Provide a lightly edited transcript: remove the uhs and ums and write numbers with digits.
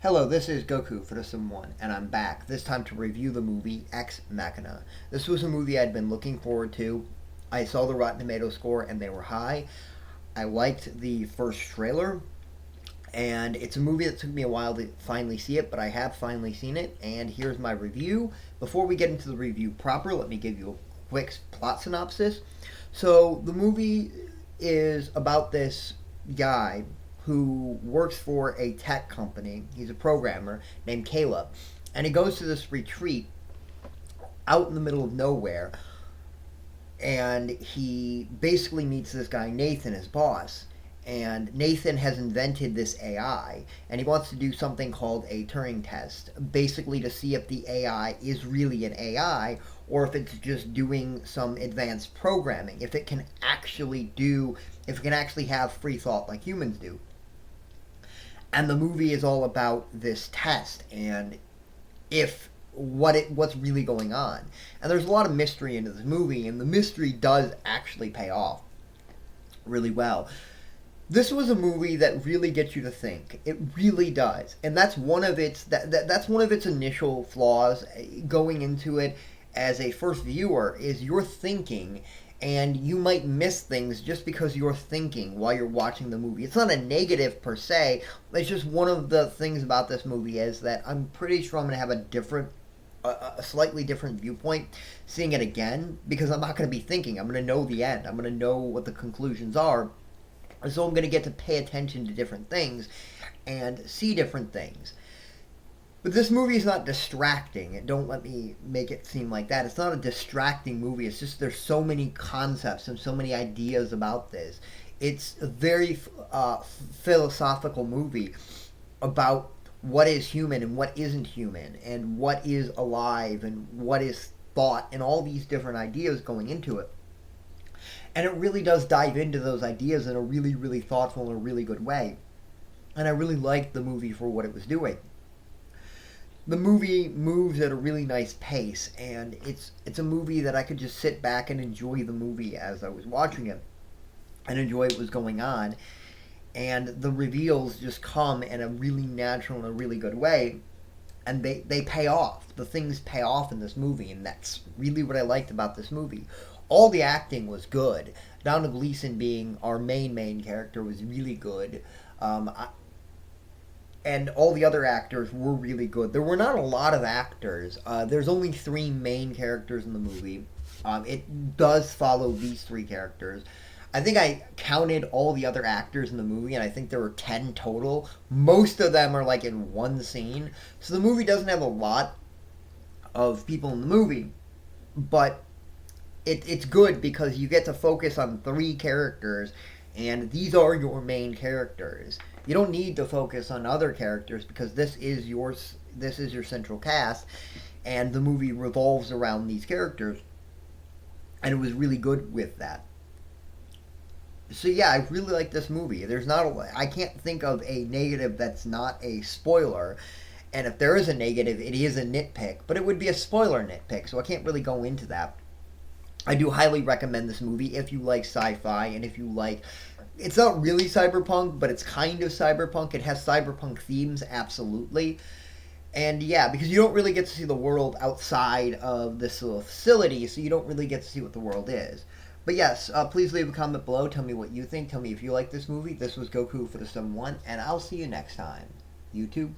Hello, this is Goku for the Someone, and I'm back, this time to review the movie Ex Machina. This was a movie I'd been looking forward to. I saw the Rotten Tomato score and they were high. I liked the first trailer, and it's a movie that took me a while to finally see it, but I have finally seen it, and here's my review. Before we get into the review proper, let me give you a quick plot synopsis. So, the movie is about this guy who works for a tech company. He's a programmer named Caleb. And he goes to this retreat out in the middle of nowhere. And he basically meets this guy, Nathan, his boss. And Nathan has invented this AI. And he wants to do something called a Turing test. Basically, to see if the AI is really an AI or if it's just doing some advanced programming. If it can actually have free thought like humans do. And the movie is all about this test and if what's really going on. And there's a lot of mystery into this movie, and the mystery does actually pay off really well. This was a movie that really gets you to think. It really does, and that's one of that's one of its initial flaws going into it as a first viewer is you're thinking and you might miss things just because you're thinking while you're watching the movie. It's not a negative per se. It's just one of the things about this movie is that I'm pretty sure I'm going to have a slightly different viewpoint seeing it again because I'm not going to be thinking. I'm going to know the end. I'm going to know what the conclusions are. So I'm going to get to pay attention to different things and see different things. But this movie is not distracting. Don't let me make it seem like that. It's not a distracting movie. It's just there's so many concepts and so many ideas about this. It's a very philosophical movie about what is human and what isn't human and what is alive and what is thought and all these different ideas going into it. And it really does dive into those ideas in a really, really thoughtful and a really good way. And I really liked the movie for what it was doing. The movie moves at a really nice pace, and it's a movie that I could just sit back and enjoy the movie as I was watching it and enjoy what was going on. And the reveals just come in a really natural and a really good way, and they pay off. The things pay off in this movie, and that's really what I liked about this movie. All the acting was good. Donald Gleason being our main character was really good. And all the other actors were really good. There were not a lot of actors. There's only three main characters in the movie. It does follow these three characters. I think I counted all the other actors in the movie, and I think there were 10 total. Most of them are like in one scene. So the movie doesn't have a lot of people in the movie, but it's good because you get to focus on three characters, and these are your main characters. You don't need to focus on other characters because this is your central cast, and the movie revolves around these characters, and it was really good with that. So yeah, I really like this movie. I can't think of a negative that's not a spoiler, and if there is a negative, it is a nitpick, but it would be a spoiler nitpick, so I can't really go into that. I do highly recommend this movie if you like sci-fi and if you like. It's not really cyberpunk, but it's kind of cyberpunk. It has cyberpunk themes, absolutely. And yeah, because you don't really get to see the world outside of this little facility, so you don't really get to see what the world is. But yes, please leave a comment below. Tell me what you think. Tell me if you like this movie. This was Goku for the Someone, and I'll see you next time. YouTube.